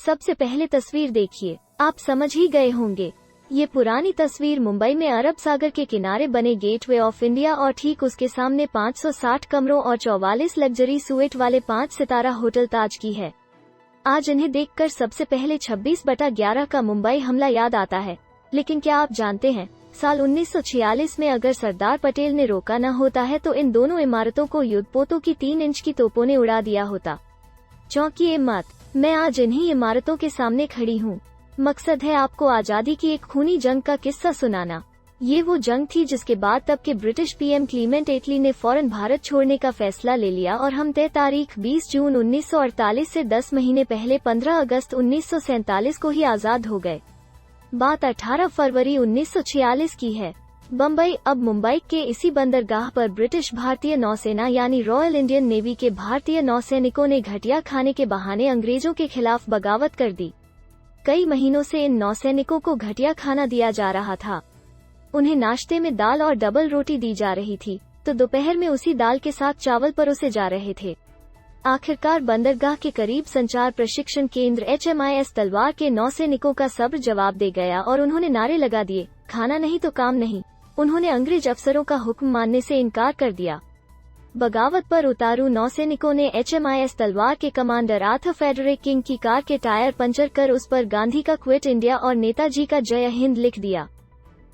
सबसे पहले तस्वीर देखिए, आप समझ ही गए होंगे। ये पुरानी तस्वीर मुंबई में अरब सागर के किनारे बने गेटवे ऑफ इंडिया और ठीक उसके सामने 560 कमरों और 44 लग्जरी स्वीट वाले 5 सितारा होटल ताज की है। आज इन्हें देखकर सबसे पहले 26/11 का मुंबई हमला याद आता है। लेकिन क्या आप जानते हैं, साल 1946 में अगर सरदार पटेल ने रोका न होता है तो इन दोनों इमारतों को युद्धपोतों की 3 इंच की तोपों ने उड़ा दिया होता। चौंकिए मत, मैं आज इन्हीं इमारतों के सामने खड़ी हूँ। मकसद है आपको आजादी की एक खूनी जंग का किस्सा सुनाना। ये वो जंग थी जिसके बाद तब के ब्रिटिश पीएम क्लीमेंट एटली ने फौरन भारत छोड़ने का फैसला ले लिया और हम तय तारीख 20 जून 1948 से 10 महीने पहले 15 अगस्त 1947 को ही आजाद हो गए। बात 18 फरवरी 1946 की है। बम्बई अब मुंबई के इसी बंदरगाह पर ब्रिटिश भारतीय नौसेना यानी रॉयल इंडियन नेवी के भारतीय नौसैनिकों ने घटिया खाने के बहाने अंग्रेजों के खिलाफ बगावत कर दी। कई महीनों से इन नौसैनिकों को घटिया खाना दिया जा रहा था। उन्हें नाश्ते में दाल और डबल रोटी दी जा रही थी, तो दोपहर में उसी दाल के साथ चावल परोसे जा रहे थे। आखिरकार बंदरगाह के करीब संचार प्रशिक्षण केंद्र HMIS तलवार के नौसैनिकों का सब्र जवाब दे गया और उन्होंने नारे लगा दिए, खाना नहीं तो काम नहीं। उन्होंने अंग्रेज अफसरों का हुक्म मानने से इनकार कर दिया। बगावत पर उतारू नौसैनिकों ने HMIS तलवार के कमांडर आर्थर फेडरिक किंग की कार के टायर पंचर कर उस पर गांधी का क्विट इंडिया और नेताजी का जय हिंद लिख दिया।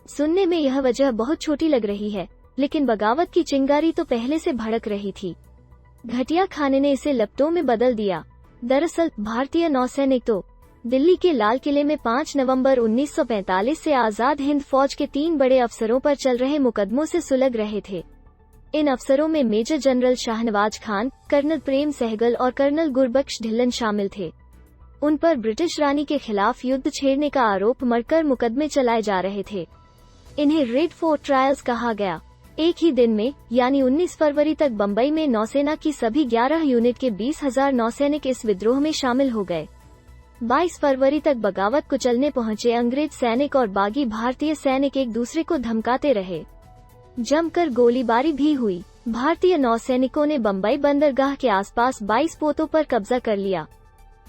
सुनने में यह वजह बहुत छोटी लग रही है, लेकिन बगावत की चिंगारी तो पहले से भड़क रही थी। घटिया खाने ने इसे लपटों में बदल दिया। दरअसल भारतीय नौसैनिक तो दिल्ली के लाल किले में 5 नवंबर 1945 से आजाद हिंद फौज के 3 बड़े अफसरों पर चल रहे मुकदमों से सुलग रहे थे। इन अफसरों में major general Shahnawaz Khan, colonel Prem Sahgal और कर्नल गुरबख्श ढिल्लन शामिल थे। उन पर ब्रिटिश रानी के खिलाफ युद्ध छेड़ने का आरोप मढ़कर मुकदमे चलाए जा रहे थे। इन्हें रेड फोर्ट ट्रायल्स कहा गया। एक ही दिन में यानी 19 फरवरी तक बम्बई में नौसेना की सभी 11 यूनिट के 20,000 नौसैनिक इस विद्रोह में शामिल हो गए। 22 फरवरी तक बगावत कुचलने पहुंचे अंग्रेज सैनिक और बागी भारतीय सैनिक एक दूसरे को धमकाते रहे। जमकर गोलीबारी भी हुई। भारतीय नौसैनिकों ने बम्बई बंदरगाह के आसपास 22 पोतों पर कब्जा कर लिया।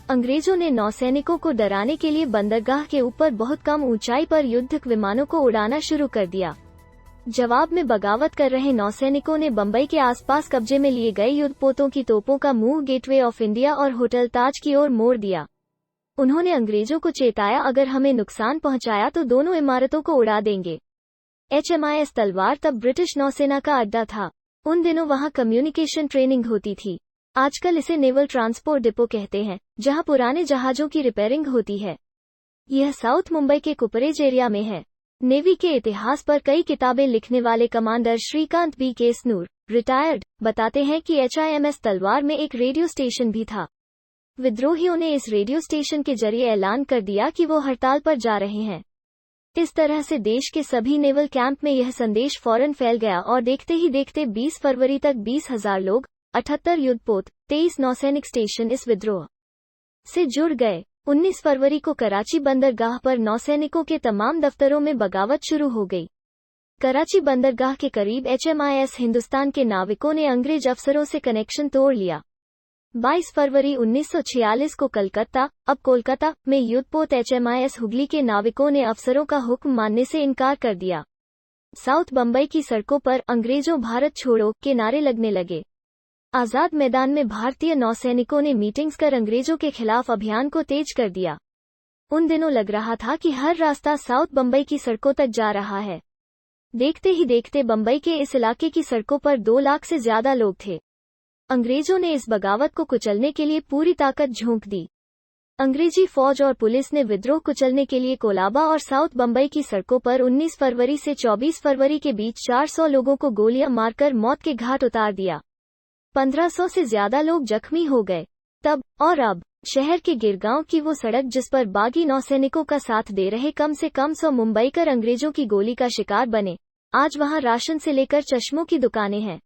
अंग्रेजों ने नौसैनिकों को डराने के लिए बंदरगाह के ऊपर बहुत कम ऊंचाई पर युद्धक विमानों को उड़ाना शुरू कर दिया। जवाब में बगावत कर रहे नौसैनिकों ने बम्बई के आसपास कब्जे में लिए गए युद्धपोतों की तोपों का मुंह गेटवे ऑफ इंडिया और होटल ताज की ओर मोड़ दिया। उन्होंने अंग्रेजों को चेताया, अगर हमें नुकसान पहुंचाया तो दोनों इमारतों को उड़ा देंगे। HMIS तलवार तब ब्रिटिश नौसेना का अड्डा था। उन दिनों वहां कम्युनिकेशन ट्रेनिंग होती थी। आजकल इसे नेवल ट्रांसपोर्ट डिपो कहते हैं, जहां पुराने जहाजों की रिपेयरिंग होती है। यह साउथ मुंबई के कुपरेज एरिया में है। नेवी के इतिहास पर कई किताबें लिखने वाले कमांडर श्रीकांत B K स्नूर, रिटायर्ड, बताते हैं कि HIMS तलवार में एक रेडियो स्टेशन भी था। विद्रोहियों ने इस रेडियो स्टेशन के जरिए ऐलान कर दिया कि वो हड़ताल पर जा रहे हैं। इस तरह से देश के सभी नेवल कैंप में यह संदेश फौरन फैल गया और देखते ही देखते 20 फरवरी तक 20,000 लोग, 78 युद्धपोत, 23 नौसैनिक स्टेशन इस विद्रोह से जुड़ गए। 19 फरवरी को कराची बंदरगाह पर नौसैनिकों के तमाम दफ्तरों में बगावत शुरू हो गई। कराची बंदरगाह के करीब HMIS हिंदुस्तान के नाविकों ने अंग्रेज अफसरों से कनेक्शन तोड़ लिया। 22 फरवरी 1946 को कलकत्ता, अब कोलकाता, में युद्धपोत HMIS हुगली के नाविकों ने अफसरों का हुक्म मानने से इनकार कर दिया। साउथ बम्बई की सड़कों पर अंग्रेजों भारत छोड़ो के नारे लगने लगे। आजाद मैदान में भारतीय नौसैनिकों ने मीटिंग्स कर अंग्रेजों के खिलाफ अभियान को तेज कर दिया। उन दिनों लग रहा था कि हर रास्ता साउथ बम्बई की सड़कों तक जा रहा है। देखते ही देखते बम्बई के इस इलाके की सड़कों पर 2 लाख से ज्यादा लोग थे। अंग्रेजों ने इस बगावत को कुचलने के लिए पूरी ताकत झोंक दी। अंग्रेजी फौज और पुलिस ने विद्रोह कुचलने के लिए कोलाबा और साउथ बम्बई की सड़कों पर 19 फरवरी से 24 फरवरी के बीच 400 लोगों को गोलियां मारकर मौत के घाट उतार दिया। 1500 से ज्यादा लोग जख्मी हो गए। तब और अब शहर के गिरगांव की वो सड़क जिस पर बागी नौसैनिकों का साथ दे रहे कम से कम 100 मुंबईकर अंग्रेजों की गोली का शिकार बने। आज वहां राशन से लेकर चश्मों की दुकानें हैं,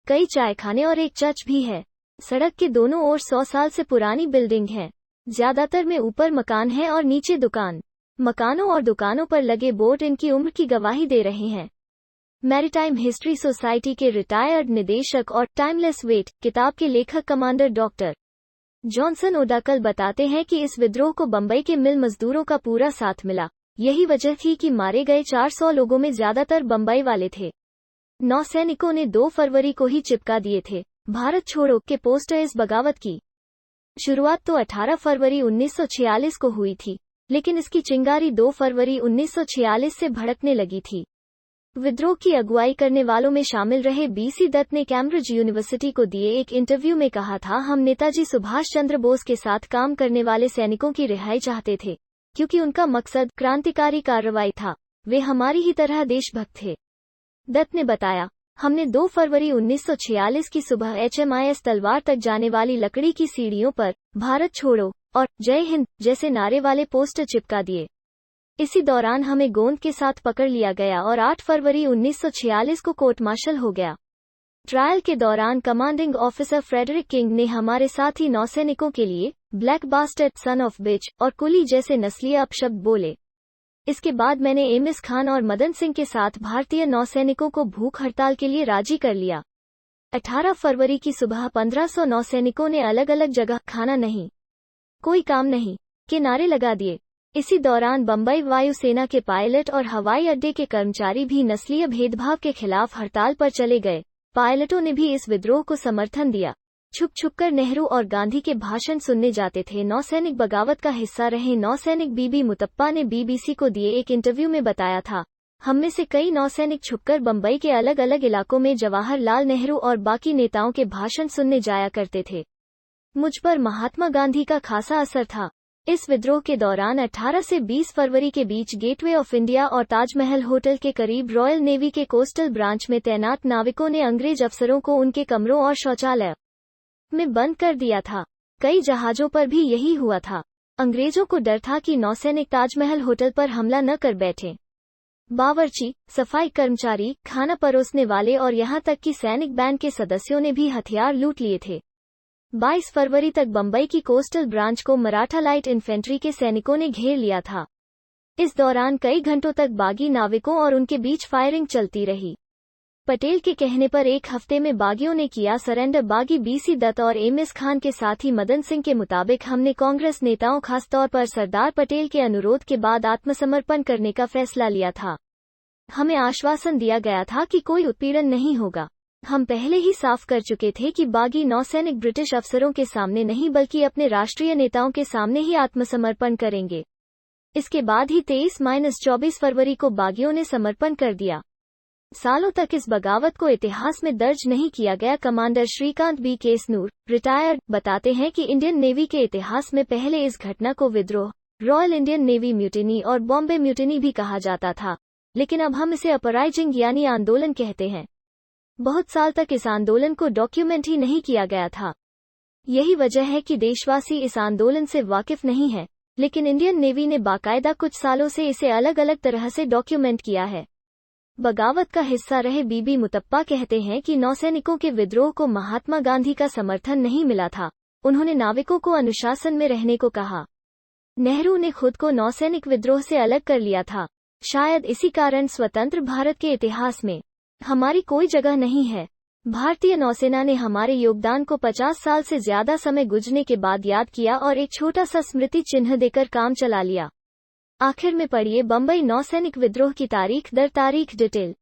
कई चायखाने और एक चर्च भी है। सड़क के दोनों ओर 100 साल से पुरानी बिल्डिंग है। ज्यादातर में ऊपर मकान है और नीचे दुकान। मकानों और दुकानों पर लगे बोर्ड इनकी उम्र की गवाही दे रहे हैं। मैरीटाइम हिस्ट्री सोसाइटी के रिटायर्ड निदेशक और टाइमलेस वेट किताब के लेखक कमांडर डॉक्टर जॉनसन ओडाकल बताते हैं कि इस विद्रोह को बंबई के मिल मजदूरों का पूरा साथ मिला। यही वजह थी कि मारे गए 400 लोगों में ज्यादातर बंबई वाले थे। नौसैनिकों ने 2 फरवरी को ही चिपका दिए थे भारत छोड़ो के पोस्टर। इस बगावत की शुरुआत तो 18 फरवरी 1946 को हुई थी, लेकिन इसकी चिंगारी 2 फरवरी 1946 से भड़कने लगी थी। विद्रोह की अगुवाई करने वालों में शामिल रहे बीसी दत्त ने कैम्ब्रिज यूनिवर्सिटी को दिए एक इंटरव्यू में कहा था, हम नेताजी सुभाष चंद्र बोस के साथ काम करने वाले सैनिकों की रिहाई चाहते थे, क्योंकि उनका मकसद क्रांतिकारी कार्रवाई था। वे हमारी ही तरह देशभक्त थे। दत्त ने बताया, हमने 2 फरवरी 1946 की सुबह HMIS तलवार तक जाने वाली लकड़ी की सीढ़ियों पर भारत छोड़ो और जय हिंद जैसे नारे वाले पोस्टर चिपका दिए। इसी दौरान हमें गोंद के साथ पकड़ लिया गया और 8 फरवरी 1946 को कोर्ट मार्शल हो गया। ट्रायल के दौरान कमांडिंग ऑफिसर फ्रेडरिक किंग ने हमारे साथी नौसैनिकों के लिए ब्लैक बास्टर्ड, सन ऑफ बिच और कुली जैसे नस्लीय अपशब्द बोले। इसके बाद मैंने एमिस खान और मदन सिंह के साथ भारतीय नौसैनिकों को भूख हड़ताल के लिए राजी कर लिया। 18 फरवरी की सुबह 1500 नौसैनिकों ने अलग अलग जगह खाना नहीं, कोई काम नहीं के नारे लगा दिए। इसी दौरान बंबई वायुसेना के पायलट और हवाई अड्डे के कर्मचारी भी नस्लीय भेदभाव के खिलाफ हड़ताल पर चले गए। पायलटों ने भी इस विद्रोह को समर्थन दिया। छुप छुपकर नेहरू और गांधी के भाषण सुनने जाते थे। नौसैनिक बगावत का हिस्सा रहे नौसैनिक बीबी मुतप्पा ने BBC को दिए एक इंटरव्यू में बताया था, हम में से कई नौसैनिक छुपकर बंबई के अलग अलग इलाकों में जवाहरलाल नेहरू और बाकी नेताओं के भाषण सुनने जाया करते थे। मुझ पर महात्मा गांधी का खासा असर था। इस विद्रोह के दौरान 18 से 20 फरवरी के बीच गेटवे ऑफ इंडिया और ताजमहल होटल के करीब रॉयल नेवी के कोस्टल ब्रांच में तैनात नाविकों ने अंग्रेज अफसरों को उनके कमरों और शौचालय में बंद कर दिया था। कई जहाजों पर भी यही हुआ था। अंग्रेजों को डर था कि नौसैनिक ताजमहल होटल पर हमला न कर बैठें। बावर्ची, सफाई कर्मचारी, खाना परोसने वाले और यहां तक कि सैनिक बैंड के सदस्यों ने भी हथियार लूट लिए थे। 22 फरवरी तक बंबई की कोस्टल ब्रांच को मराठा लाइट इन्फेंट्री के सैनिकों ने घेर लिया था। इस दौरान कई घंटों तक बागी नाविकों और उनके बीच फायरिंग चलती रही। पटेल के कहने पर 1 हफ्ते में बागियों ने किया सरेंडर। बागी BC दत्त और एमिस खान के साथ ही मदन सिंह के मुताबिक हमने कांग्रेस नेताओं खासतौर पर सरदार पटेल के अनुरोध के बाद आत्मसमर्पण करने का फैसला लिया था। हमें आश्वासन दिया गया था कि कोई उत्पीड़न नहीं होगा। हम पहले ही साफ कर चुके थे कि बागी नौसैनिक ब्रिटिश अफसरों के सामने नहीं बल्कि अपने राष्ट्रीय नेताओं के सामने ही आत्मसमर्पण करेंगे। इसके बाद ही 23-24 फरवरी को बागियों ने समर्पण कर दिया। सालों तक इस बगावत को इतिहास में दर्ज नहीं किया गया। कमांडर श्रीकांत B केसनूर, रिटायर्ड, बताते हैं कि इंडियन नेवी के इतिहास में पहले इस घटना को विद्रोह, रॉयल इंडियन नेवी म्यूटिनी और बॉम्बे म्यूटिनी भी कहा जाता था, लेकिन अब हम इसे अपराइजिंग यानी आंदोलन कहते हैं। बहुत साल तक इस आंदोलन को डॉक्यूमेंट ही नहीं किया गया था। यही वजह है कि देशवासी इस आंदोलन से वाकिफ नहीं है, लेकिन इंडियन नेवी ने बाकायदा कुछ सालों से इसे अलग अलग तरह से डॉक्यूमेंट किया है। बगावत का हिस्सा रहे बीबी मुतप्पा कहते हैं कि नौसैनिकों के विद्रोह को महात्मा गांधी का समर्थन नहीं मिला था। उन्होंने नाविकों को अनुशासन में रहने को कहा। नेहरू ने खुद को नौसैनिक विद्रोह से अलग कर लिया था। शायद इसी कारण स्वतंत्र भारत के इतिहास में हमारी कोई जगह नहीं है। भारतीय नौसेना ने हमारे योगदान को 50 साल से ज्यादा समय गुजरने के बाद याद किया और एक छोटा सा स्मृति चिन्ह देकर काम चला लिया। आखिर में पढ़िए बंबई नौसैनिक विद्रोह की तारीख दर तारीख डिटेल।